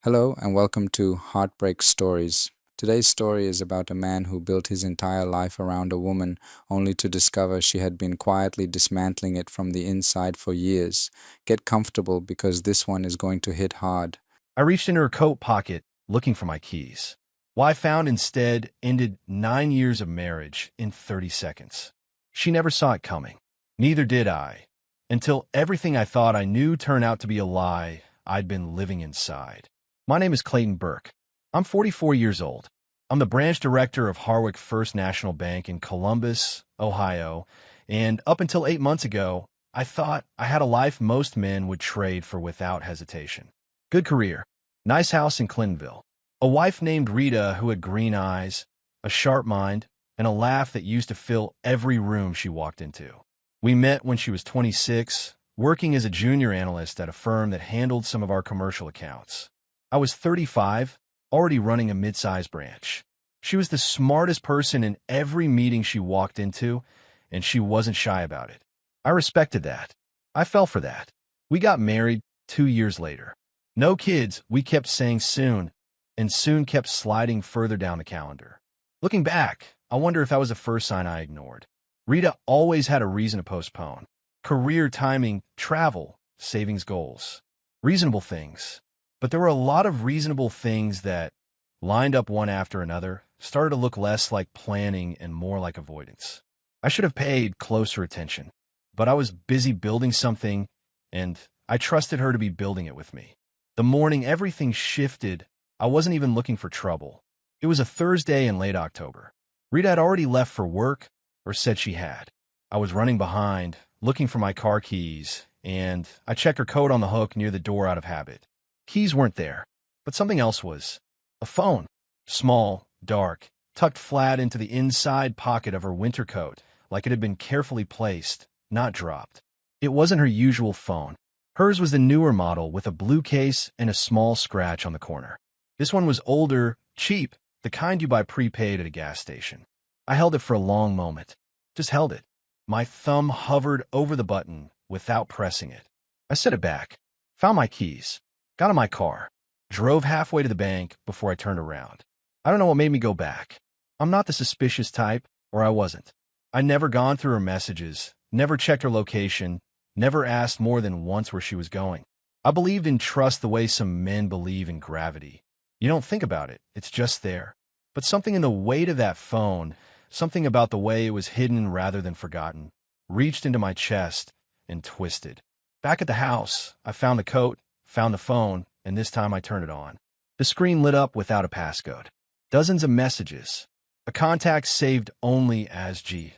Hello and welcome to Heartbreak Stories. Today's story is about a man who built his entire life around a woman only to discover she had been quietly dismantling it from the inside for years. Get comfortable because this one is going to hit hard. I reached into her coat pocket, looking for my keys. What I found instead ended 9 years of marriage in 30 seconds. She never saw it coming. Neither did I, until everything I thought I knew turned out to be a lie I'd been living inside. My name is Clayton Burke. I'm 44 years old. I'm the branch director of Harwick First National Bank in Columbus, Ohio, and up until 8 months ago, I thought I had a life most men would trade for without hesitation. Good career, nice house in Clintonville, a wife named Rita who had green eyes, a sharp mind, and a laugh that used to fill every room she walked into. We met when she was 26, working as a junior analyst at a firm that handled some of our commercial accounts. I was 35, already running a mid-sized branch. She was the smartest person in every meeting she walked into, and she wasn't shy about it. I respected that. I fell for that. We got married 2 years later. No kids, we kept saying soon, and soon kept sliding further down the calendar. Looking back, I wonder if that was the first sign I ignored. Rita always had a reason to postpone. Career timing, travel, savings goals. Reasonable things. But there were a lot of reasonable things that, lined up one after another, started to look less like planning and more like avoidance. I should have paid closer attention, but I was busy building something, and I trusted her to be building it with me. The morning everything shifted, I wasn't even looking for trouble. It was a Thursday in late October. Rita had already left for work, or said she had. I was running behind, looking for my car keys, and I checked her coat on the hook near the door out of habit. Keys weren't there, but something else was. A phone. Small, dark, tucked flat into the inside pocket of her winter coat, like it had been carefully placed, not dropped. It wasn't her usual phone. Hers was the newer model with a blue case and a small scratch on the corner. This one was older, cheap, the kind you buy prepaid at a gas station. I held it for a long moment. Just held it. My thumb hovered over the button without pressing it. I set it back, found my keys, got in my car, drove halfway to the bank before I turned around. I don't know what made me go back. I'm not the suspicious type, or I wasn't. I'd never gone through her messages, never checked her location, never asked more than once where she was going. I believed in trust the way some men believe in gravity. You don't think about it, it's just there. But something in the weight of that phone, something about the way it was hidden rather than forgotten, reached into my chest and twisted. Back at the house, I found the coat, found the phone, and this time I turned it on. The screen lit up without a passcode. Dozens of messages. A contact saved only as G.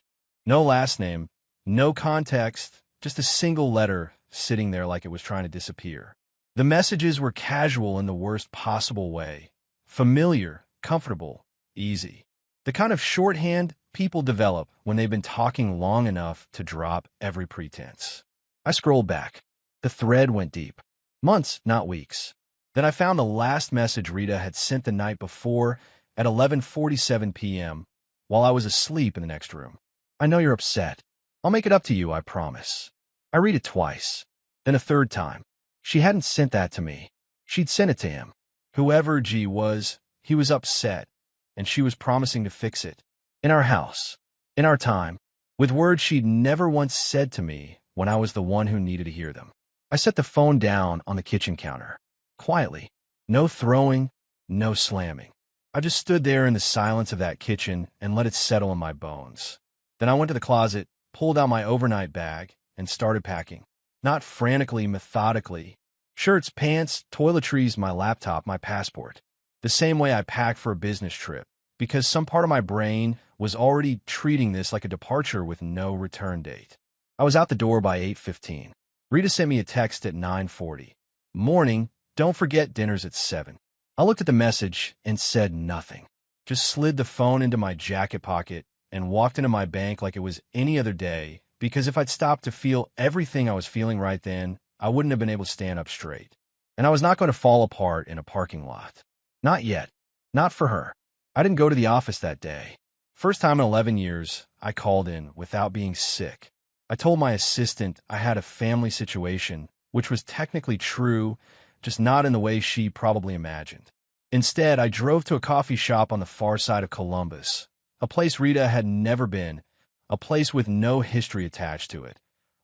No last name, no context, just a single letter sitting there like it was trying to disappear. The messages were casual in the worst possible way. Familiar, comfortable, easy. The kind of shorthand people develop when they've been talking long enough to drop every pretense. I scrolled back. The thread went deep. Months, not weeks. Then I found the last message Rita had sent the night before at 11:47 p.m. while I was asleep in the next room. I know you're upset. I'll make it up to you, I promise. I read it twice, then a third time. She hadn't sent that to me. She'd sent it to him. Whoever G was, he was upset, and she was promising to fix it. In our house, in our time, with words she'd never once said to me when I was the one who needed to hear them. I set the phone down on the kitchen counter. Quietly. No throwing, no slamming. I just stood there in the silence of that kitchen and let it settle in my bones. Then I went to the closet, pulled out my overnight bag, and started packing. Not frantically, methodically. Shirts, pants, toiletries, my laptop, my passport. The same way I pack for a business trip, because some part of my brain was already treating this like a departure with no return date. I was out the door by 8:15. Rita sent me a text at 9:40. Morning, don't forget dinner's at 7. I looked at the message and said nothing. Just slid the phone into my jacket pocket and walked into my bank like it was any other day, because if I'd stopped to feel everything I was feeling right then, I wouldn't have been able to stand up straight. And I was not going to fall apart in a parking lot. Not yet. Not for her. I didn't go to the office that day. First time in 11 years, I called in without being sick. I told my assistant I had a family situation, which was technically true, just not in the way she probably imagined. Instead, I drove to a coffee shop on the far side of Columbus, a place Rita had never been, a place with no history attached to it.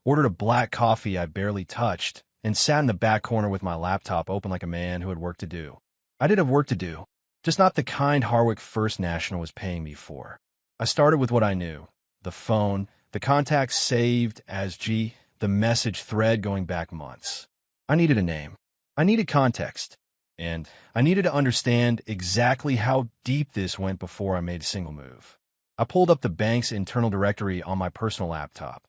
Ordered a black coffee I barely touched, and sat in the back corner with my laptop open like a man who had work to do. I did have work to do, just not the kind Harwick First National was paying me for. I started with what I knew: the phone, the contacts saved as G, the message thread going back months. I needed a name. I needed context. And I needed to understand exactly how deep this went before I made a single move. I pulled up the bank's internal directory on my personal laptop.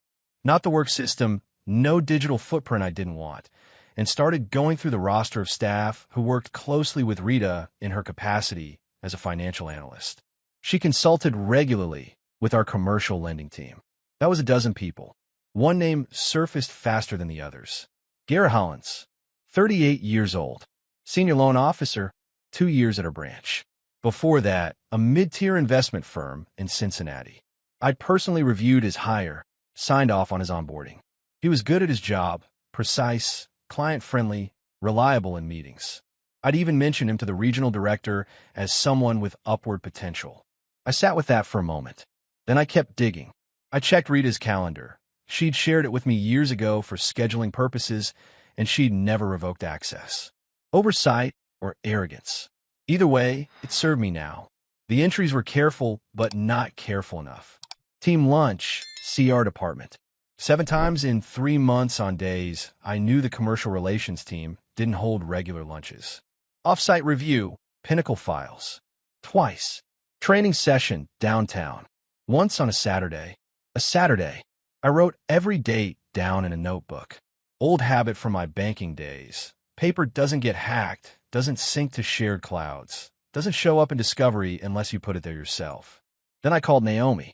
Not the work system, no digital footprint I didn't want, and started going through the roster of staff who worked closely with Rita in her capacity as a financial analyst. She consulted regularly with our commercial lending team. That was a dozen people. One name surfaced faster than the others: Garrett Hollins, 38 years old. Senior loan officer, 2 years at her branch. Before that, a mid-tier investment firm in Cincinnati. I'd personally reviewed his hire, signed off on his onboarding. He was good at his job, precise, client-friendly, reliable in meetings. I'd even mentioned him to the regional director as someone with upward potential. I sat with that for a moment. Then I kept digging. I checked Rita's calendar. She'd shared it with me years ago for scheduling purposes, and she'd never revoked access. Oversight or arrogance. Either way, it served me now. The entries were careful, but not careful enough. Team lunch, CR department. 7 times in 3 months on days I knew the commercial relations team didn't hold regular lunches. Offsite review, Pinnacle Files. Twice. Training session, downtown. Once on a Saturday. I wrote every date down in a notebook. Old habit from my banking days. Paper doesn't get hacked, doesn't sync to shared clouds, doesn't show up in Discovery unless you put it there yourself. Then I called Naomi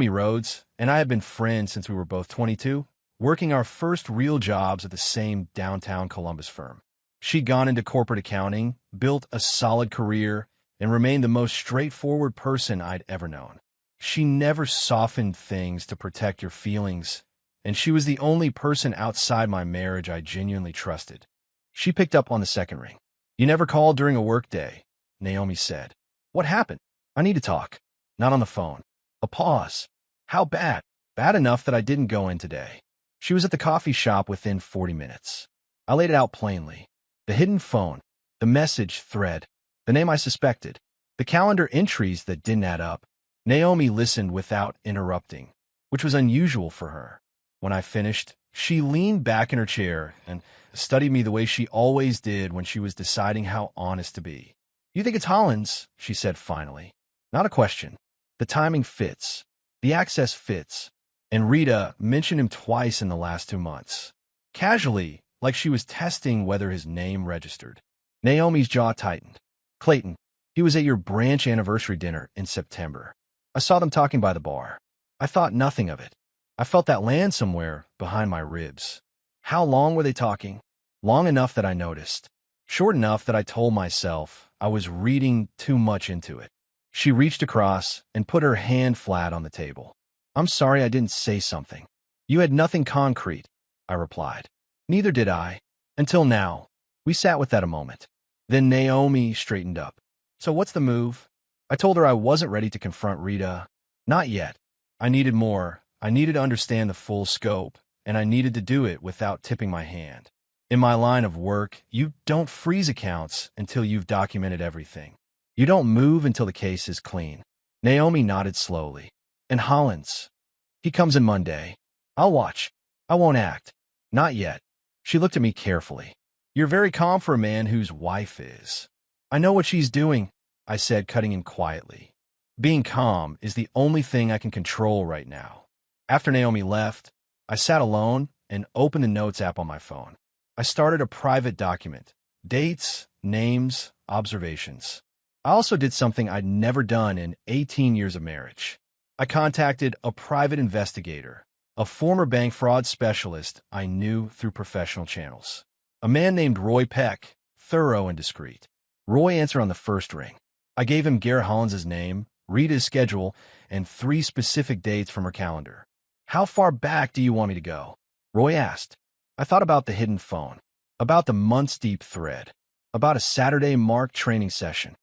Rhodes, and I had been friends since we were both 22, working our first real jobs at the same downtown Columbus firm. She'd gone into corporate accounting, built a solid career, and remained the most straightforward person I'd ever known. She never softened things to protect your feelings, and she was the only person outside my marriage I genuinely trusted. She picked up on the second ring. "You never called during a work day," Naomi said. "What happened?" "I need to talk." Not on the phone. A pause. "How bad?" "Bad enough that I didn't go in today." She was at the coffee shop within 40 minutes. I laid it out plainly. The hidden phone, the message thread, the name I suspected, the calendar entries that didn't add up. Naomi listened without interrupting, which was unusual for her. When I finished, she leaned back in her chair and studied me the way she always did when she was deciding how honest to be. "You think it's Hollins," she said finally. "Not a question. The timing fits. The access fits. And Rita mentioned him twice in the last 2 months. Casually, like she was testing whether his name registered." Naomi's jaw tightened. "Clayton, he was at your branch anniversary dinner in September. I saw them talking by the bar. I thought nothing of it. I felt that land somewhere behind my ribs." "How long were they talking?" "Long enough that I noticed. Short enough that I told myself I was reading too much into it." She reached across and put her hand flat on the table. "I'm sorry I didn't say something." "You had nothing concrete," I replied. "Neither did I. Until now." We sat with that a moment. Then Naomi straightened up. "So what's the move?" I told her I wasn't ready to confront Rita. Not yet. I needed more. I needed to understand the full scope, and I needed to do it without tipping my hand. In my line of work, you don't freeze accounts until you've documented everything. You don't move until the case is clean. Naomi nodded slowly. "And Hollins? He comes in Monday. I'll watch. I won't act. Not yet." She looked at me carefully. "You're very calm for a man whose wife is." "I know what she's doing," I said, cutting in quietly. "Being calm is the only thing I can control right now." After Naomi left, I sat alone and opened the notes app on my phone. I started a private document: dates, names, observations. I also did something I'd never done in 18 years of marriage. I contacted a private investigator, a former bank fraud specialist I knew through professional channels. A man named Roy Peck, thorough and discreet. Roy answered on the first ring. I gave him Garrett Hollins' name, Rita's schedule, and 3 specific dates from her calendar. "How far back do you want me to go?" Roy asked. I thought about the hidden phone. About the months-deep thread. About a Saturday Mark training session.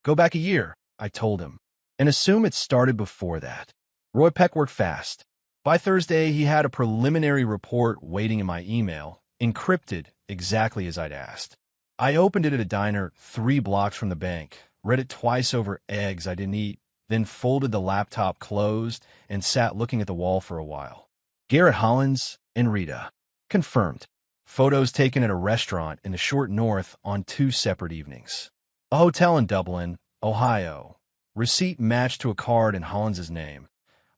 Go back a year, I told him, and assume it started before that. Roy Peck worked fast. By Thursday, he had a preliminary report waiting in my email, encrypted exactly as I'd asked. I opened it at a diner 3 blocks from the bank, read it twice over eggs I didn't eat, then folded the laptop closed and sat looking at the wall for a while. Garrett Hollins and Rita. Confirmed. Photos taken at a restaurant in the short north on 2 separate evenings. A hotel in Dublin, Ohio. Receipt matched to a card in Hollins's name.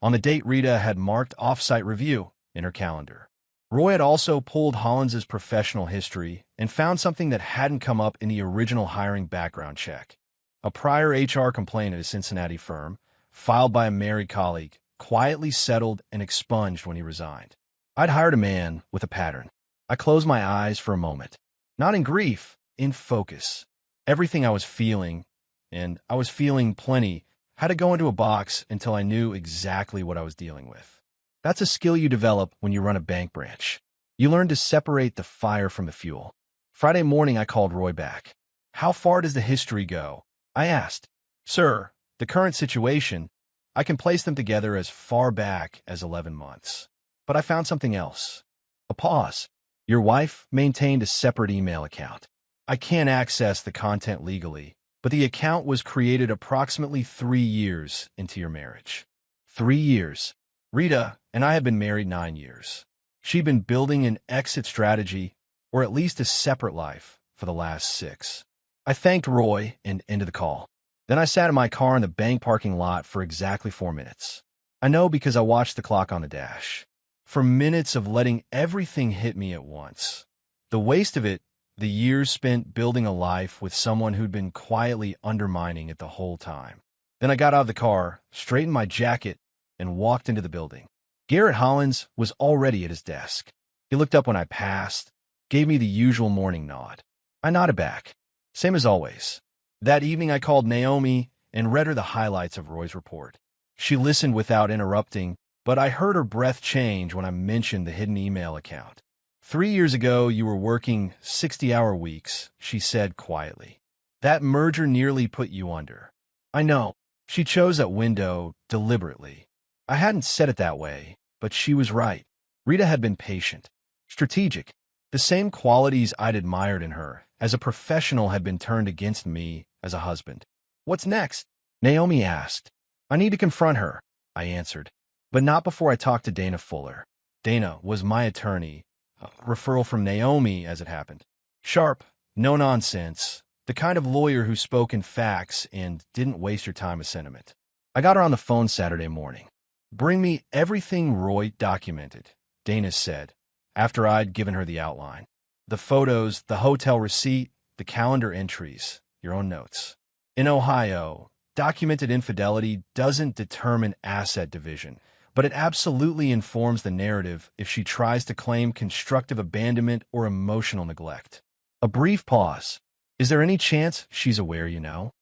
On the date, Rita had marked off-site review in her calendar. Roy had also pulled Hollins's professional history and found something that hadn't come up in the original hiring background check. A prior HR complaint at a Cincinnati firm, filed by a married colleague, quietly settled and expunged when he resigned. I'd hired a man with a pattern. I closed my eyes for a moment. Not in grief, in focus. Everything I was feeling, and I was feeling plenty, had to go into a box until I knew exactly what I was dealing with. That's a skill you develop when you run a bank branch. You learn to separate the fire from the fuel. Friday morning, I called Roy back. How far does the history go? I asked. Sir, the current situation, I can place them together as far back as 11 months. But I found something else. A pause. Your wife maintained a separate email account. I can't access the content legally, but the account was created approximately 3 years into your marriage. 3 years. Rita and I have been married 9 years. She'd been building an exit strategy, or at least a separate life, for the last 6. I thanked Roy and ended the call. Then I sat in my car in the bank parking lot for exactly 4 minutes. I know because I watched the clock on the dash. For minutes of letting everything hit me at once. The waste of it, the years spent building a life with someone who'd been quietly undermining it the whole time. Then I got out of the car, straightened my jacket, and walked into the building. Garrett Hollins was already at his desk. He looked up when I passed, gave me the usual morning nod. I nodded back. Same as always. That evening I called Naomi and read her the highlights of Roy's report. She listened without interrupting, but I heard her breath change when I mentioned the hidden email account. 3 years ago, you were working 60-hour weeks, she said quietly. That merger nearly put you under. I know. She chose that window deliberately. I hadn't said it that way, but she was right. Rita had been patient, strategic. The same qualities I'd admired in her as a professional had been turned against me as a husband. What's next? Naomi asked. I need to confront her, I answered. But not before I talked to Dana Fuller. Dana was my attorney, a referral from Naomi as it happened. Sharp, no nonsense, the kind of lawyer who spoke in facts and didn't waste your time with sentiment. I got her on the phone Saturday morning. Bring me everything Roy documented, Dana said, after I'd given her the outline. The photos, the hotel receipt, the calendar entries, your own notes. In Ohio, documented infidelity doesn't determine asset division, but it absolutely informs the narrative if she tries to claim constructive abandonment or emotional neglect. A brief pause. Is there any chance she's aware you know?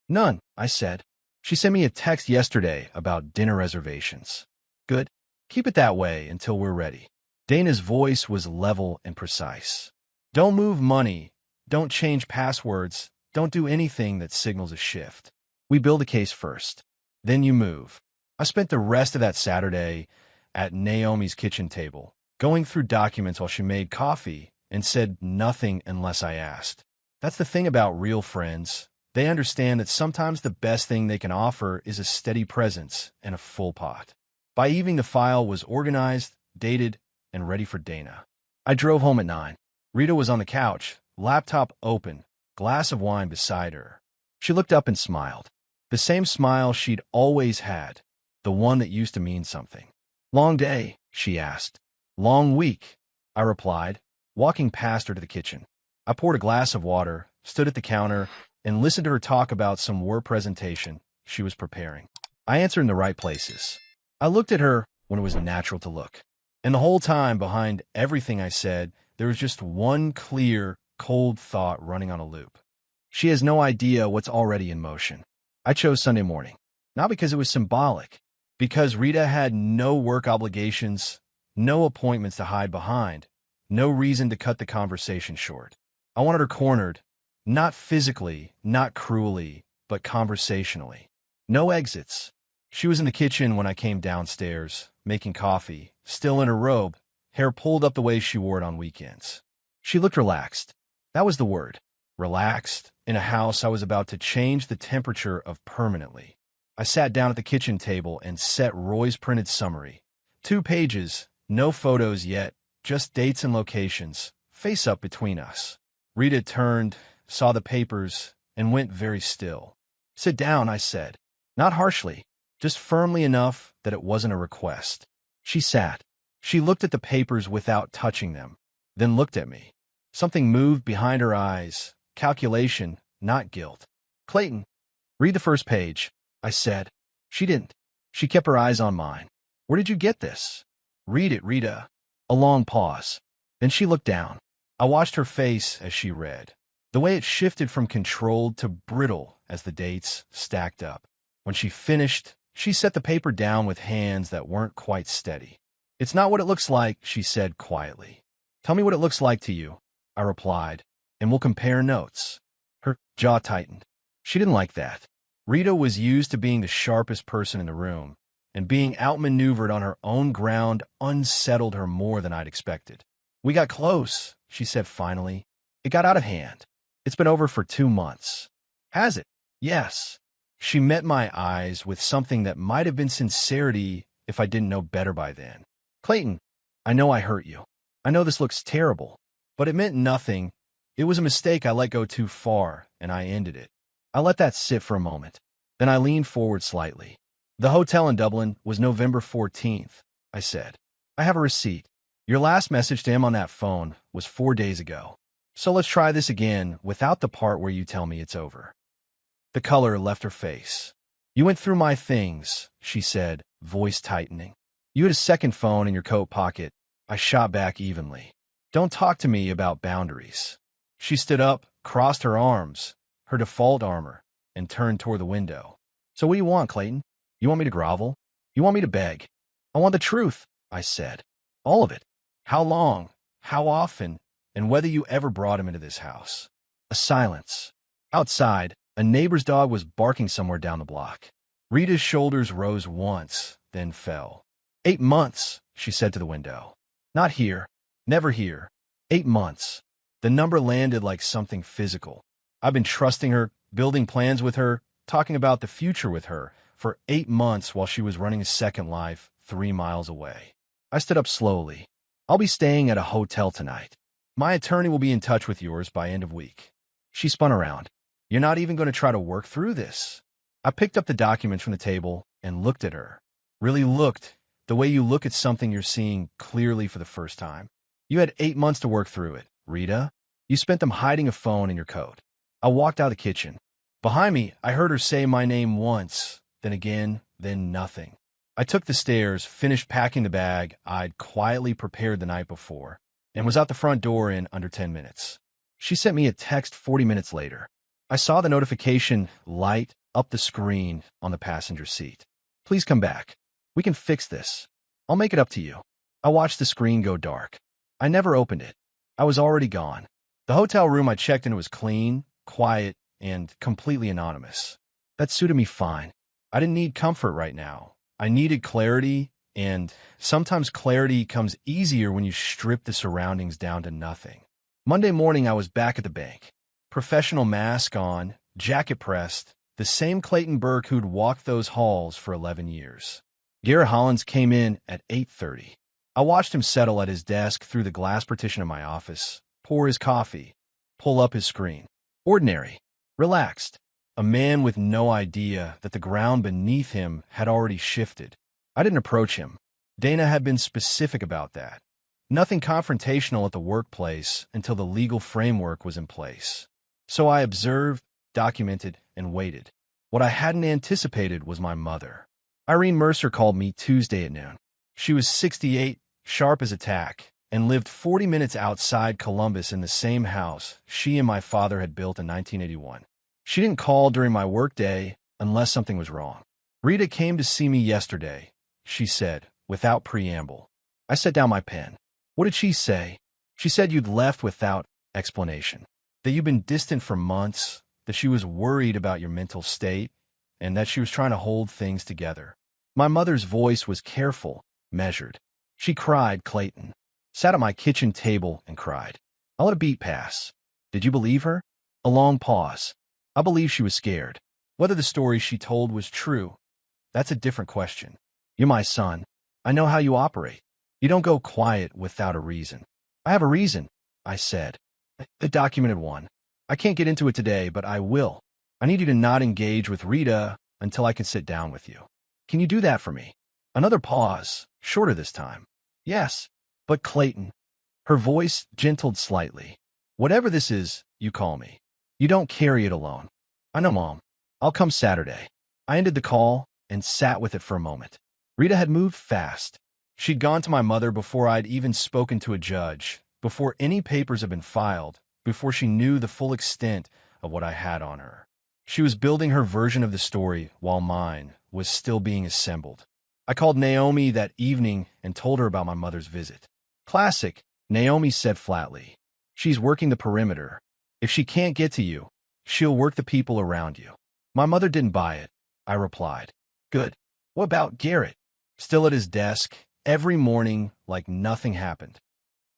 None, I said. She sent me a text yesterday about dinner reservations. Good. Keep it that way until we're ready. Dana's voice was level and precise. Don't move money. Don't change passwords. Don't do anything that signals a shift. We build a case first. Then you move. I spent the rest of that Saturday at Naomi's kitchen table, going through documents while she made coffee and said nothing unless I asked. That's the thing about real friends. They understand that sometimes the best thing they can offer is a steady presence and a full pot. By evening, the file was organized, dated, and ready for Dana. I drove home at 9. Rita was on the couch, laptop open, glass of wine beside her. She looked up and smiled. The same smile she'd always had, the one that used to mean something. Long day, she asked. Long week, I replied, walking past her to the kitchen. I poured a glass of water, stood at the counter, and listened to her talk about some war presentation she was preparing. I answered in the right places. I looked at her when it was natural to look. And the whole time, behind everything I said, there was just one clear, cold thought running on a loop. She has no idea what's already in motion. I chose Sunday morning, not because it was symbolic, because Rita had no work obligations, no appointments to hide behind, No reason to cut the conversation short. I wanted her cornered, not physically, not cruelly, but conversationally. No exits. She was in the kitchen when I came downstairs, making coffee, still in her robe, hair pulled up the way she wore it on weekends. She looked relaxed. That was the word. Relaxed, in a house I was about to change the temperature of permanently. I sat down at the kitchen table and set Roy's printed summary. 2 pages, no photos yet, just dates and locations, face up between us. Rita turned, saw the papers, and went very still. "Sit down," I said. Not harshly, just firmly enough that it wasn't a request. She sat. She looked at the papers without touching them, then looked at me. Something moved behind her eyes. Calculation, not guilt. "Clayton, read the first page," I said. She didn't. She kept her eyes on mine. "Where did you get this?" "Read it, Rita." A long pause. Then she looked down. I watched her face as she read. The way it shifted from controlled to brittle as the dates stacked up. When she finished, she set the paper down with hands that weren't quite steady. "It's not what it looks like," she said quietly. "Tell me what it looks like to you," I replied, "and we'll compare notes." Her jaw tightened. She didn't like that. Rita was used to being the sharpest person in the room, and being outmaneuvered on her own ground unsettled her more than I'd expected. "We got close," she said finally. "It got out of hand. It's been over for 2 months. Has it?" "Yes." She met my eyes with something that might have been sincerity if I didn't know better by then. "Clayton, I know I hurt you. I know this looks terrible, but it meant nothing. It was a mistake I let go too far, and I ended it." I let that sit for a moment. Then I leaned forward slightly. "The hotel in Dublin was November 14th, I said. "I have a receipt. Your last message to him on that phone was 4 days ago. So let's try this again without the part where you tell me it's over." The color left her face. "You went through my things," she said, voice tightening. "You had a second phone in your coat pocket." I shot back evenly. "Don't talk to me about boundaries." She stood up, crossed her arms, her default armor, and turned toward the window. "So what do you want, Clayton? You want me to grovel? You want me to beg?" "I want the truth," I said. "All of it. How long, how often, and whether you ever brought him into this house." A silence. Outside, a neighbor's dog was barking somewhere down the block. Rita's shoulders rose once, then fell. 8 months, she said to the window. "Not here. Never here. 8 months." The number landed like something physical. I've been trusting her, building plans with her, talking about the future with her, for 8 months while she was running a second life 3 miles away. I stood up slowly. "I'll be staying at a hotel tonight. My attorney will be in touch with yours by end of week." She spun around. "You're not even going to try to work through this?" I picked up the documents from the table and looked at her. Really looked, the way you look at something you're seeing clearly for the first time. "You had 8 months to work through it, Rita. You spent them hiding a phone in your coat." I walked out of the kitchen. Behind me, I heard her say my name once, then again, then nothing. I took the stairs, finished packing the bag I'd quietly prepared the night before, and was out the front door in under 10 minutes. She sent me a text 40 minutes later. I saw the notification light up the screen on the passenger seat. "Please come back. We can fix this. I'll make it up to you." I watched the screen go dark. I never opened it. I was already gone. The hotel room I checked into was clean, quiet, and completely anonymous. That suited me fine. I didn't need comfort right now. I needed clarity, and sometimes clarity comes easier when you strip the surroundings down to nothing. Monday morning, I was back at the bank. Professional mask on, jacket pressed, the same Clayton Burke who'd walked those halls for 11 years. Garrett Hollins came in at 8:30. I watched him settle at his desk through the glass partition of my office, pour his coffee, pull up his screen. Ordinary, relaxed, a man with no idea that the ground beneath him had already shifted. I didn't approach him. Dana had been specific about that. Nothing confrontational at the workplace until the legal framework was in place. So I observed, documented, and waited. What I hadn't anticipated was my mother. Irene Mercer called me Tuesday at noon. She was 68, sharp as a tack, and lived 40 minutes outside Columbus in the same house she and my father had built in 1981. She didn't call during my workday unless something was wrong. "Rita came to see me yesterday," she said, without preamble. I set down my pen. "What did she say?" She said you'd left without explanation, that you'd been distant for months, that she was worried about your mental state, and that she was trying to hold things together. My mother's voice was careful, measured. She cried, Clayton. Sat at my kitchen table and cried. I let a beat pass. Did you believe her? A long pause. I believe she was scared. Whether the story she told was true, that's a different question. You're my son. I know how you operate. You don't go quiet without a reason. I have a reason, I said. The documented one. I can't get into it today, but I will. I need you to not engage with Rita until I can sit down with you. Can you do that for me? Another pause, shorter this time. Yes, but Clayton. Her voice gentled slightly. Whatever this is, you call me. You don't carry it alone. I know, Mom. I'll come Saturday. I ended the call and sat with it for a moment. Rita had moved fast. She'd gone to my mother before I'd even spoken to a judge, before any papers had been filed, before she knew the full extent of what I had on her. She was building her version of the story while mine was still being assembled. I called Naomi that evening and told her about my mother's visit. Classic, Naomi said flatly. She's working the perimeter. If she can't get to you, she'll work the people around you. My mother didn't buy it, I replied. Good. What about Garrett? Still at his desk, every morning like nothing happened.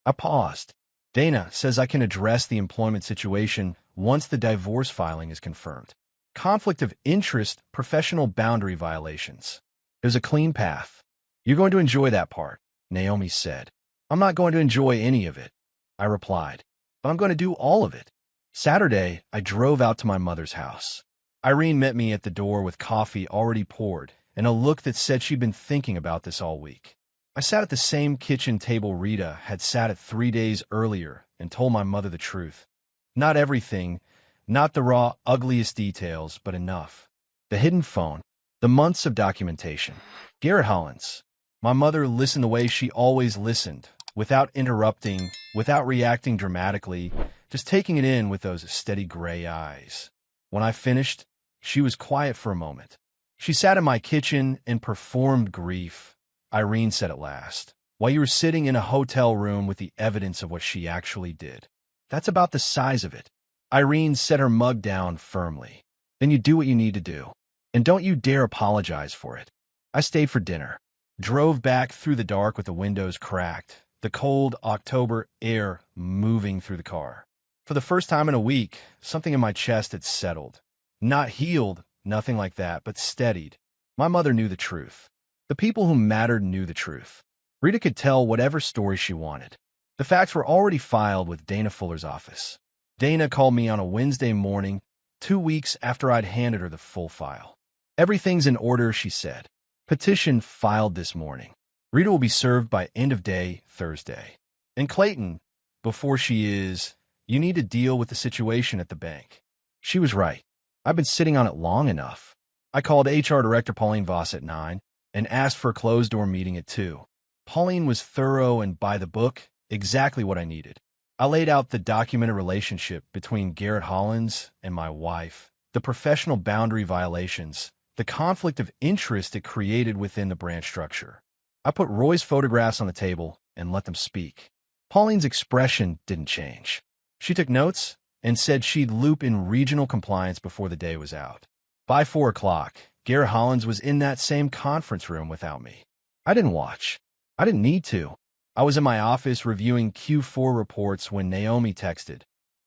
I paused. Dana says I can address the employment situation once the divorce filing is confirmed. Conflict of interest, professional boundary violations. There's a clean path. You're going to enjoy that part, Naomi said. I'm not going to enjoy any of it, I replied, but I'm going to do all of it. Saturday, I drove out to my mother's house. Irene met me at the door with coffee already poured and a look that said she'd been thinking about this all week. I sat at the same kitchen table Rita had sat at 3 days earlier and told my mother the truth. Not everything, not the raw, ugliest details, but enough. The hidden phone, the months of documentation. Garrett Hollins. My mother listened the way she always listened, without interrupting, without reacting dramatically, just taking it in with those steady gray eyes. When I finished, she was quiet for a moment. She sat in my kitchen and performed grief, Irene said at last, while you were sitting in a hotel room with the evidence of what she actually did. That's about the size of it. Irene set her mug down firmly. Then you do what you need to do. And don't you dare apologize for it. I stayed for dinner. Drove back through the dark with the windows cracked, the cold October air moving through the car. For the first time in a week, something in my chest had settled. Not healed, nothing like that, but steadied. My mother knew the truth. The people who mattered knew the truth. Rita could tell whatever story she wanted. The facts were already filed with Dana Fuller's office. Dana called me on a Wednesday morning, 2 weeks after I'd handed her the full file. Everything's in order, she said. Petition filed this morning. Rita will be served by end of day Thursday. And Clayton, before she is, you need to deal with the situation at the bank. She was right. I've been sitting on it long enough. I called HR Director Pauline Voss at 9 and asked for a closed-door meeting at 2. Pauline was thorough and by the book, exactly what I needed. I laid out the documented relationship between Garrett Hollins and my wife, the professional boundary violations, the conflict of interest it created within the branch structure. I put Roy's photographs on the table and let them speak. Pauline's expression didn't change. She took notes and said she'd loop in regional compliance before the day was out. By 4 o'clock, Garrett Hollins was in that same conference room without me. I didn't watch. I didn't need to. I was in my office reviewing Q4 reports when Naomi texted.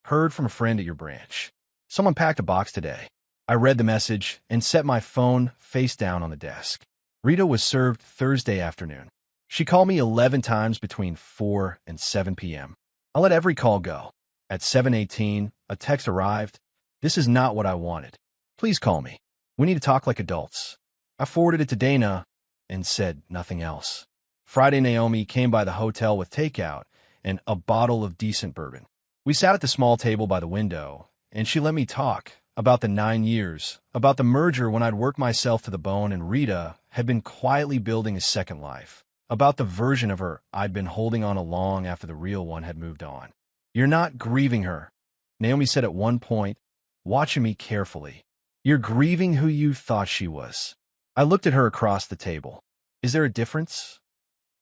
Heard from a friend at your branch. Someone packed a box today. I read the message and set my phone face down on the desk. Rita was served Thursday afternoon. She called me 11 times between 4 and 7 p.m. I let every call go. At 7:18, a text arrived. This is not what I wanted. Please call me. We need to talk like adults. I forwarded it to Dana and said nothing else. Friday, Naomi came by the hotel with takeout and a bottle of decent bourbon. We sat at the small table by the window, and she let me talk about the 9 years, about the merger when I'd worked myself to the bone and Rita had been quietly building a second life, about the version of her I'd been holding on along after the real one had moved on. You're not grieving her, Naomi said at one point, watching me carefully. You're grieving who you thought she was. I looked at her across the table. Is there a difference?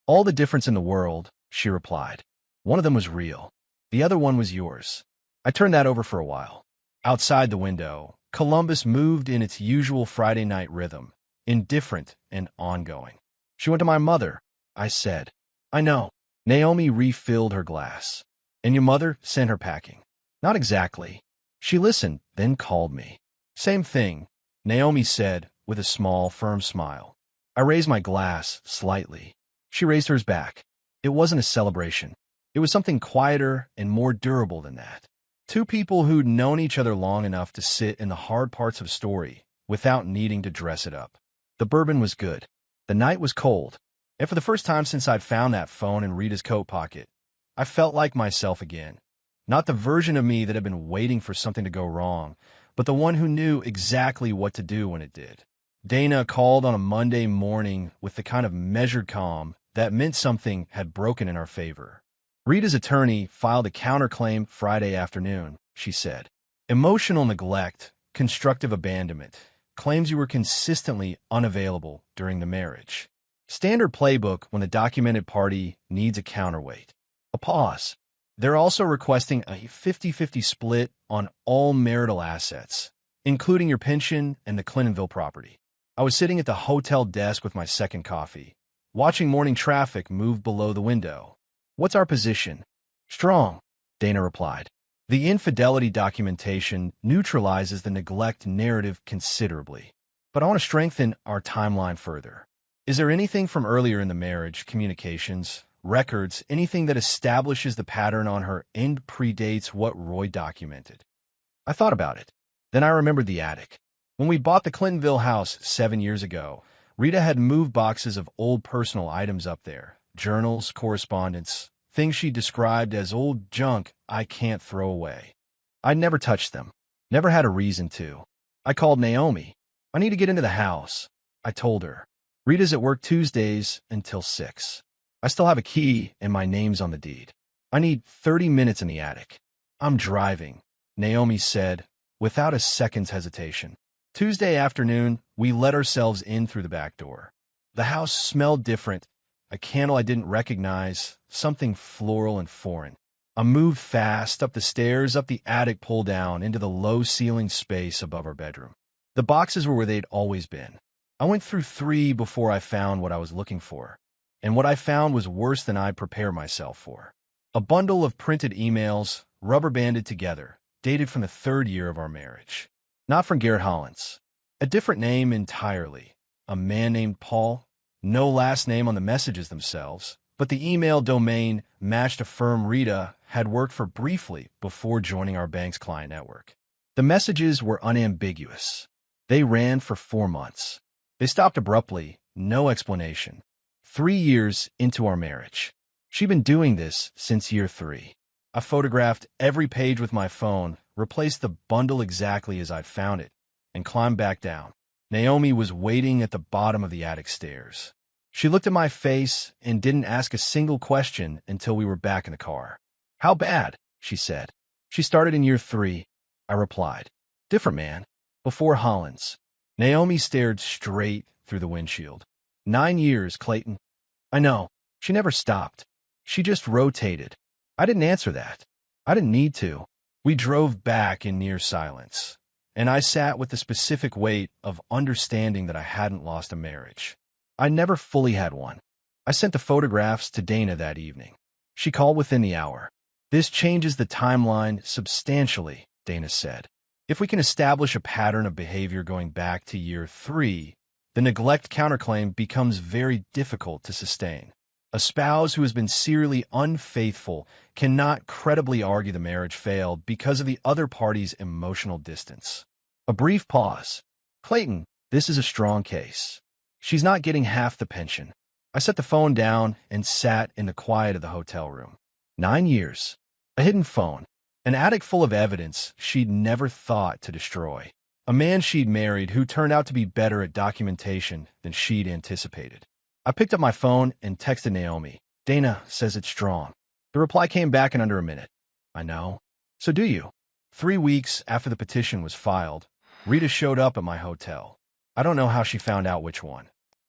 All the difference in the world, she replied. One of them was real. The other one was yours. I turned that over for a while. Outside the window, Columbus moved in its usual Friday night rhythm, indifferent and ongoing. She went to my mother, I said. I know. Naomi refilled her glass. And your mother sent her packing. Not exactly. She listened, then called me. Same thing, Naomi said with a small, firm smile. I raised my glass slightly. She raised hers back. It wasn't a celebration. It was something quieter and more durable than that. Two people who'd known each other long enough to sit in the hard parts of a story without needing to dress it up. The bourbon was good. The night was cold. And for the first time since I'd found that phone in Rita's coat pocket, I felt like myself again. Not the version of me that had been waiting for something to go wrong, but the one who knew exactly what to do when it did. Dana called on a Monday morning with the kind of measured calm that meant something had broken in our favor. Rita's attorney filed a counterclaim Friday afternoon, she said. Emotional neglect, constructive abandonment, claims you were consistently unavailable during the marriage. Standard playbook when the documented party needs a counterweight. A pause. They're also requesting a 50-50 split on all marital assets, including your pension and the Clintonville property. I was sitting at the hotel desk with my second coffee, watching morning traffic move below the window. What's our position? Strong, Dana replied. The infidelity documentation neutralizes the neglect narrative considerably. But I want to strengthen our timeline further. Is there anything from earlier in the marriage, communications, records, anything that establishes the pattern on her end predates what Roy documented? I thought about it. Then I remembered the attic. When we bought the Clintonville house 7 years ago, Rita had moved boxes of old personal items up there. Journals, correspondence, things she described as old junk I can't throw away. I'd never touched them. Never had a reason to. I called Naomi. I need to get into the house. I told her. Rita's at work Tuesdays until 6. I still have a key and my name's on the deed. I need 30 minutes in the attic. I'm driving, Naomi said, without a second's hesitation. Tuesday afternoon, we let ourselves in through the back door. The house smelled different, a candle I didn't recognize, something floral and foreign. I moved fast up the stairs, up the attic pull-down, into the low-ceilinged space above our bedroom. The boxes were where they'd always been. I went through 3 before I found what I was looking for. And what I found was worse than I'd prepared myself for. A bundle of printed emails, rubber-banded together, dated from the 3rd year of our marriage. Not from Garrett Hollins. A different name entirely. A man named Paul. No last name on the messages themselves, but the email domain matched a firm Rita had worked for briefly before joining our bank's client network. The messages were unambiguous. They ran for 4 months. They stopped abruptly, no explanation. 3 years into our marriage. She'd been doing this since year 3. I photographed every page with my phone, replaced the bundle exactly as I'd found it, and climbed back down. Naomi was waiting at the bottom of the attic stairs. She looked at my face and didn't ask a single question until we were back in the car. How bad? She said. She started in year 3, I replied. Different man. Before Hollins. Naomi stared straight through the windshield. 9 years, Clayton. I know. She never stopped. She just rotated. I didn't answer that. I didn't need to. We drove back in near silence, and I sat with the specific weight of understanding that I hadn't lost a marriage. I never fully had one. I sent the photographs to Dana that evening. She called within the hour. This changes the timeline substantially, Dana said. If we can establish a pattern of behavior going back to year 3, the neglect counterclaim becomes very difficult to sustain. A spouse who has been serially unfaithful cannot credibly argue the marriage failed because of the other party's emotional distance. A brief pause. Clayton, this is a strong case. She's not getting half the pension. I set the phone down and sat in the quiet of the hotel room. 9 years. A hidden phone. An attic full of evidence she'd never thought to destroy. A man she'd married who turned out to be better at documentation than she'd anticipated. I picked up my phone and texted Naomi. Dana says it's strong. The reply came back in under a minute. I know. So do you. 3 weeks after the petition was filed, Rita showed up at my hotel. I don't know how she found out which one.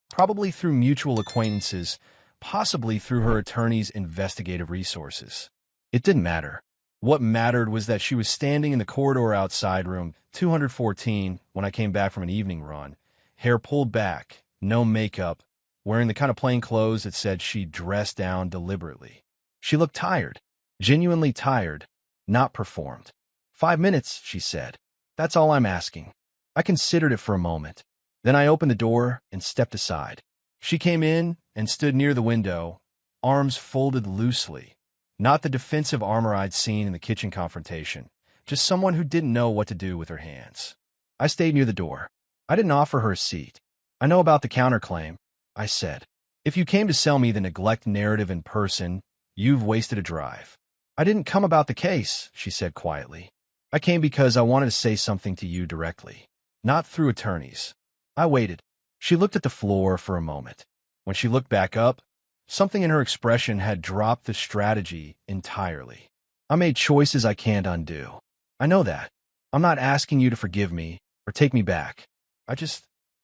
Probably through mutual acquaintances, possibly through her attorney's investigative resources. It didn't matter. What mattered was that she was standing in the corridor outside room 214 when I came back from an evening run, hair pulled back, no makeup, wearing the kind of plain clothes that said she dressed down deliberately. She looked tired, genuinely tired, not performed. 5 minutes, she said. That's all I'm asking. I considered it for a moment. Then I opened the door and stepped aside. She came in and stood near the window, arms folded loosely. Not the defensive armor I'd seen in the kitchen confrontation, just someone who didn't know what to do with her hands. I stayed near the door. I didn't offer her a seat. I know about the counterclaim, I said. If you came to sell me the neglect narrative in person, you've wasted a drive. I didn't come about the case, she said quietly. I came because I wanted to say something to you directly, not through attorneys. I waited. She looked at the floor for a moment. When she looked back up, something in her expression had dropped the strategy entirely. I made choices I can't undo. I know that. I'm not asking you to forgive me or take me back.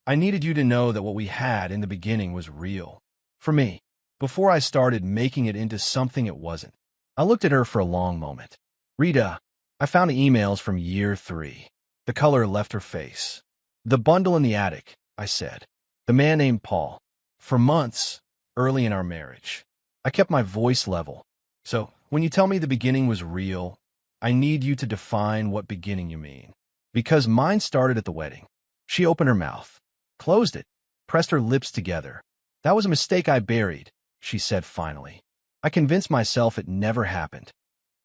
I needed you to know that what we had in the beginning was real. For me, before I started making it into something it wasn't. I looked at her for a long moment. Rita, I found the emails from year 3. The color left her face. The bundle in the attic, I said. The man named Paul. For months, early in our marriage. I kept my voice level. So, when you tell me the beginning was real, I need you to define what beginning you mean. Because mine started at the wedding. She opened her mouth, closed it, pressed her lips together. That was a mistake I buried, she said finally. I convinced myself it never happened.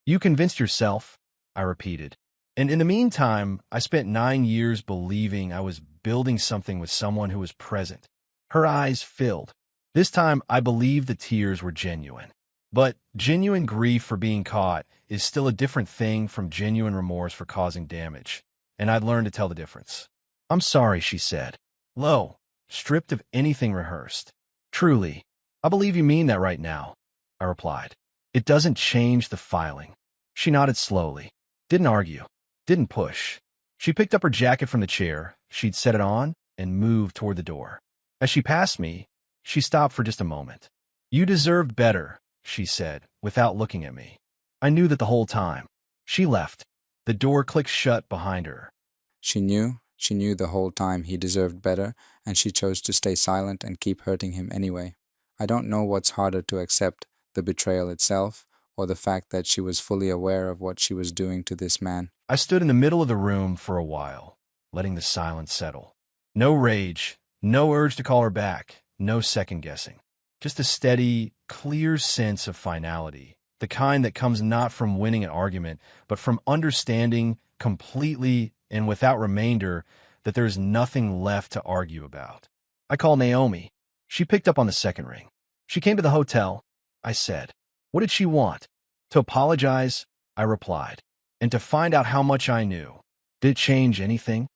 You convinced yourself, I repeated. And in the meantime, I spent 9 years believing I was building something with someone who was present. Her eyes filled. This time, I believed the tears were genuine. But genuine grief for being caught is still a different thing from genuine remorse for causing damage, and I'd learned to tell the difference. I'm sorry, she said, low, stripped of anything rehearsed. Truly, I believe you mean that right now, I replied. It doesn't change the filing. She nodded slowly, didn't argue, didn't push. She picked up her jacket from the chair, she'd set it on, and moved toward the door. As she passed me, she stopped for just a moment. You deserved better, she said, without looking at me. I knew that the whole time. She left. The door clicked shut behind her. She knew the whole time he deserved better, and she chose to stay silent and keep hurting him anyway. I don't know what's harder to accept, the betrayal itself, or the fact that she was fully aware of what she was doing to this man. I stood in the middle of the room for a while, letting the silence settle. No rage, no urge to call her back, no second-guessing. Just a steady, clear sense of finality, the kind that comes not from winning an argument, but from understanding completely and without remainder that there is nothing left to argue about. I called Naomi. She picked up on the second ring. She came to the hotel, I said. What did she want? To apologize, I replied, and to find out how much I knew. Did it change anything?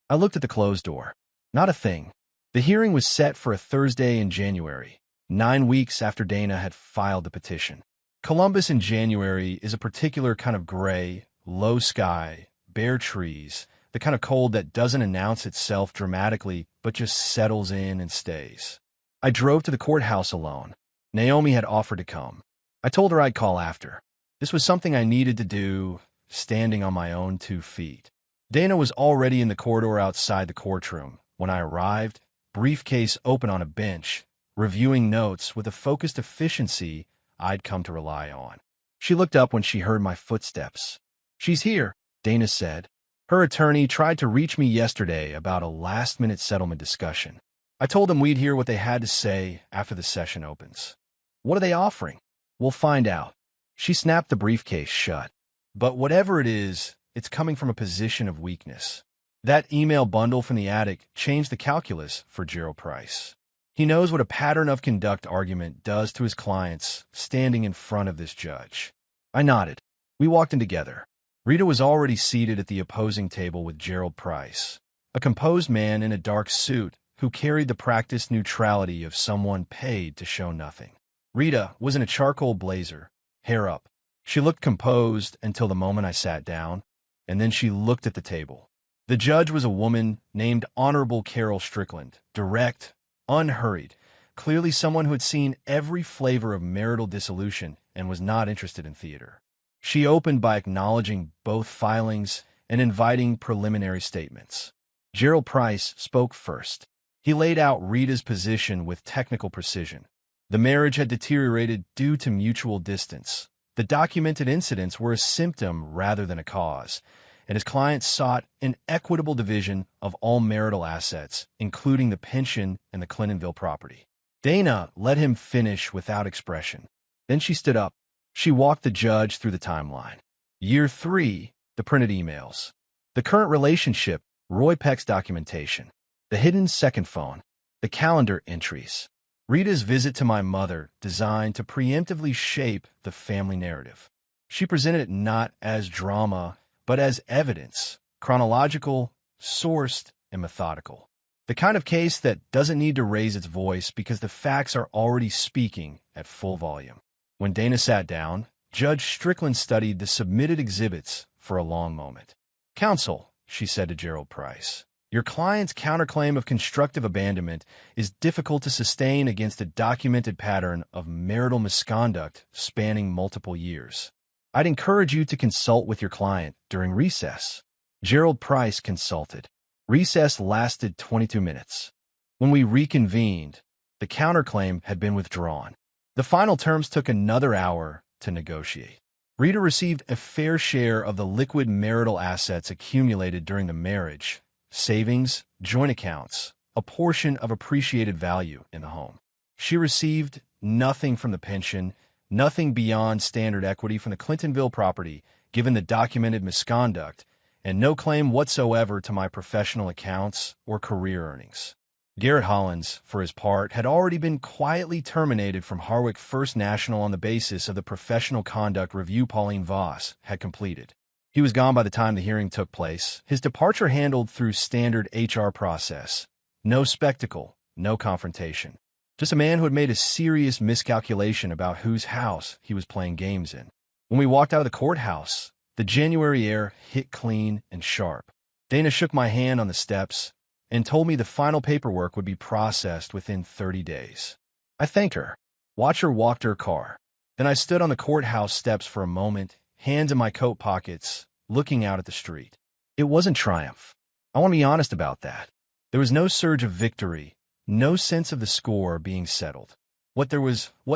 I looked at the closed door. Not a thing. The hearing was set for a Thursday in January, 9 weeks after Dana had filed the petition. Columbus in January is a particular kind of gray, low sky, bare trees, the kind of cold that doesn't announce itself dramatically but just settles in and stays. I drove to the courthouse alone. Naomi had offered to come. I told her I'd call after. This was something I needed to do, standing on my own 2 feet. Dana was already in the corridor outside the courtroom. When I arrived, briefcase open on a bench, reviewing notes with a focused efficiency I'd come to rely on. She looked up when she heard my footsteps. She's here, Dana said. Her attorney tried to reach me yesterday about a last-minute settlement discussion. I told them we'd hear what they had to say after the session opens. What are they offering? We'll find out. She snapped the briefcase shut. But whatever it is, it's coming from a position of weakness. That email bundle from the attic changed the calculus for Gerald Price. He knows what a pattern of conduct argument does to his clients standing in front of this judge. I nodded. We walked in together. Rita was already seated at the opposing table with Gerald Price, a composed man in a dark suit who carried the practiced neutrality of someone paid to show nothing. Rita was in a charcoal blazer, hair up. She looked composed until the moment I sat down, and then she looked at the table. The judge was a woman named Honorable Carol Strickland, direct, unhurried, clearly someone who had seen every flavor of marital dissolution and was not interested in theater. She opened by acknowledging both filings and inviting preliminary statements. Gerald Price spoke first. He laid out Rita's position with technical precision. The marriage had deteriorated due to mutual distance. The documented incidents were a symptom rather than a cause, and his client sought an equitable division of all marital assets, including the pension and the Clintonville property. Dana let him finish without expression. Then she stood up. She walked the judge through the timeline. Year 3, the printed emails. The current relationship, Roy Peck's documentation. The hidden second phone. The calendar entries. Rita's visit to my mother, designed to preemptively shape the family narrative. She presented it not as drama, but as evidence, chronological, sourced, and methodical. The kind of case that doesn't need to raise its voice because the facts are already speaking at full volume. When Dana sat down, Judge Strickland studied the submitted exhibits for a long moment. "Counsel," she said to Gerald Price, "your client's counterclaim of constructive abandonment is difficult to sustain against a documented pattern of marital misconduct spanning multiple years. I'd encourage you to consult with your client during recess." Gerald Price consulted. Recess lasted 22 minutes. When we reconvened, the counterclaim had been withdrawn. The final terms took another hour to negotiate. Rita received a fair share of the liquid marital assets accumulated during the marriage, savings, joint accounts, a portion of appreciated value in the home. She received nothing from the pension, nothing beyond standard equity from the Clintonville property, given the documented misconduct, and no claim whatsoever to my professional accounts or career earnings. Garrett Hollins, for his part, had already been quietly terminated from Harwick First National on the basis of the professional conduct review Pauline Voss had completed. He was gone by the time the hearing took place, his departure handled through standard HR process. No spectacle, no confrontation. Just a man who had made a serious miscalculation about whose house he was playing games in. When we walked out of the courthouse, the January air hit clean and sharp. Dana shook my hand on the steps and told me the final paperwork would be processed within 30 days. I thanked her. Watcher walked her car. Then I stood on the courthouse steps for a moment, hands in my coat pockets, looking out at the street. It wasn't triumph. I want to be honest about that. There was no surge of victory, no sense of the score being settled. What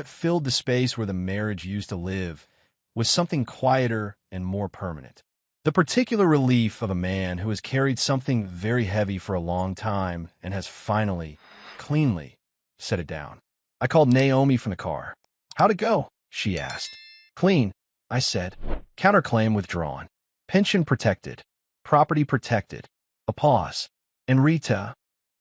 filled the space where the marriage used to live was something quieter and more permanent. The particular relief of a man who has carried something very heavy for a long time and has finally, cleanly, set it down. I called Naomi from the car. "How'd it go?" she asked. "Clean," I said. "Counterclaim withdrawn. Pension protected. Property protected." A pause. "And Rita,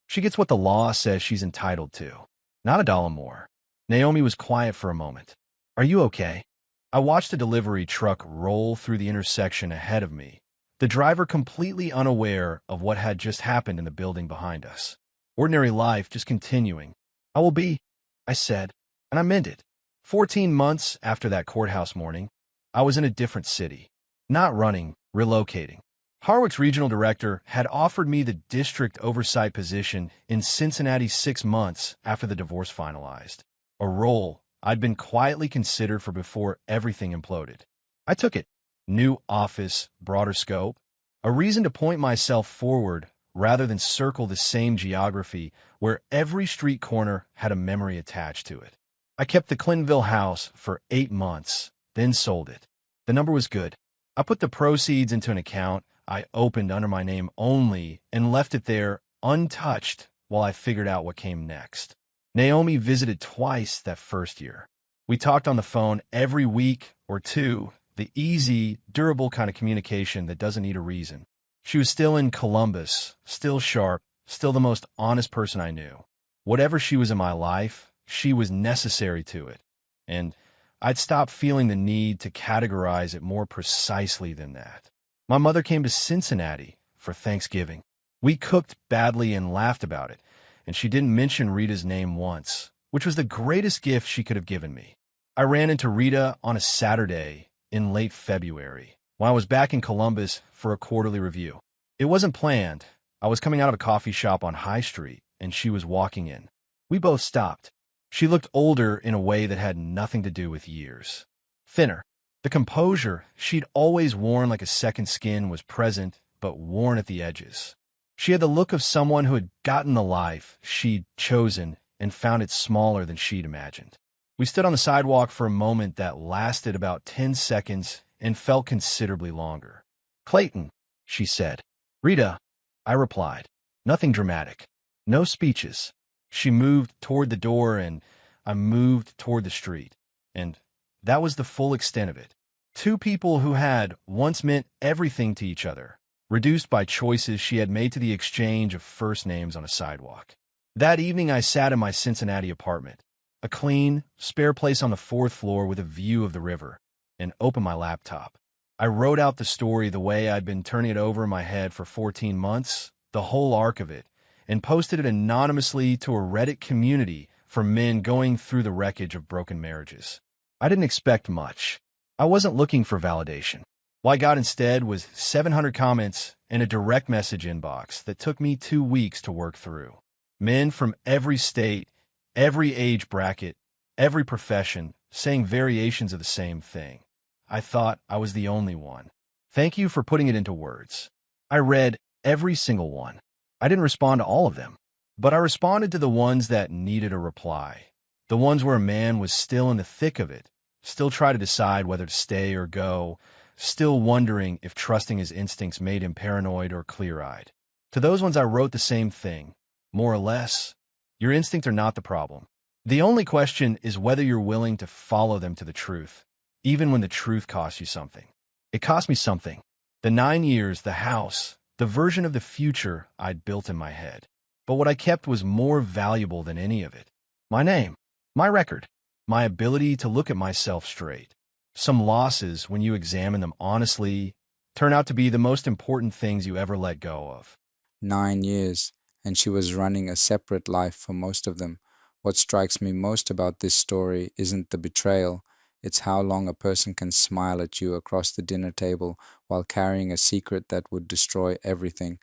she gets what the law says she's entitled to. Not a dollar more." Naomi was quiet for a moment. "Are you okay?" I watched a delivery truck roll through the intersection ahead of me, the driver completely unaware of what had just happened in the building behind us. Ordinary life just continuing. "I will be," I said, and I meant it. 14 months after that courthouse morning, I was in a different city. Not running, relocating. Harwick's regional director had offered me the district oversight position in Cincinnati 6 months after the divorce finalized. A role I'd been quietly considered for before everything imploded. I took it. New office, broader scope. A reason to point myself forward rather than circle the same geography where every street corner had a memory attached to it. I kept the Clintonville house for 8 months, then sold it. The number was good. I put the proceeds into an account I opened under my name only and left it there untouched while I figured out what came next. Naomi visited twice that first year. We talked on the phone every week or two, the easy, durable kind of communication that doesn't need a reason. She was still in Columbus, still sharp, still the most honest person I knew. Whatever she was in my life, she was necessary to it. And I'd stopped feeling the need to categorize it more precisely than that. My mother came to Cincinnati for Thanksgiving. We cooked badly and laughed about it, and she didn't mention Rita's name once, which was the greatest gift she could have given me. I ran into Rita on a Saturday in late February, when I was back in Columbus for a quarterly review. It wasn't planned. I was coming out of a coffee shop on High Street, and she was walking in. We both stopped. She looked older in a way that had nothing to do with years. Thinner. The composure she'd always worn like a second skin was present, but worn at the edges. She had the look of someone who had gotten the life she'd chosen and found it smaller than she'd imagined. We stood on the sidewalk for a moment that lasted about 10 seconds and felt considerably longer. "Clayton," she said. "Rita," I replied. Nothing dramatic. No speeches. She moved toward the door and I moved toward the street. And that was the full extent of it. Two people who had once meant everything to each other, reduced by choices she had made to the exchange of first names on a sidewalk. That evening I sat in my Cincinnati apartment, a clean, spare place on the fourth floor with a view of the river, and opened my laptop. I wrote out the story the way I'd been turning it over in my head for 14 months, the whole arc of it, and posted it anonymously to a Reddit community for men going through the wreckage of broken marriages. I didn't expect much. I wasn't looking for validation. What I got instead was 700 comments and a direct message inbox that took me 2 weeks to work through. Men from every state, every age bracket, every profession, saying variations of the same thing. I thought I was the only one. Thank you for putting it into words. I read every single one. I didn't respond to all of them, but I responded to the ones that needed a reply. The ones where a man was still in the thick of it, still trying to decide whether to stay or go, still wondering if trusting his instincts made him paranoid or clear-eyed. To those ones I wrote the same thing, more or less. Your instincts are not the problem. The only question is whether you're willing to follow them to the truth, even when the truth costs you something. It cost me something. The 9 years, the house, the version of the future I'd built in my head. But what I kept was more valuable than any of it. My name, my record, my ability to look at myself straight. Some losses, when you examine them honestly, turn out to be the most important things you ever let go of. 9 years, and she was running a separate life for most of them. What strikes me most about this story isn't the betrayal, it's how long a person can smile at you across the dinner table while carrying a secret that would destroy everything.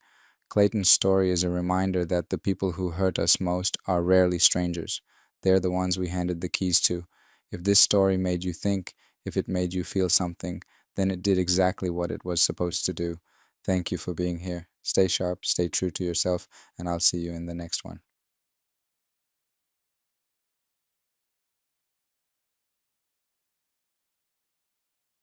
Clayton's story is a reminder that the people who hurt us most are rarely strangers. They're the ones we handed the keys to. If this story made you think, if it made you feel something, then it did exactly what it was supposed to do. Thank you for being here. Stay sharp, stay true to yourself, and I'll see you in the next one.